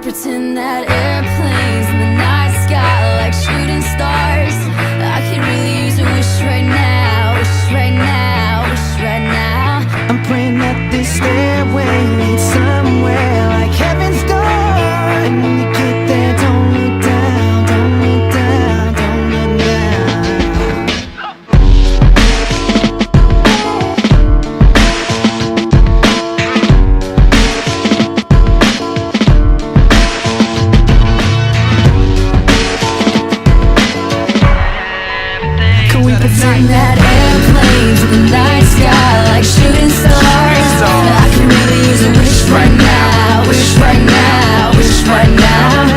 pretend that airplanes in the night sky like shooting stars. I could really use a wish right now, wish right now, wish right now. I'm praying that this stairway leads somewhere like heaven's door. And when you get there, don't look down, don't look down, don't look down. Can we pretend that airplanes in the night sky like shooting stars? I can really use a wish right now, wish right now, wish right now.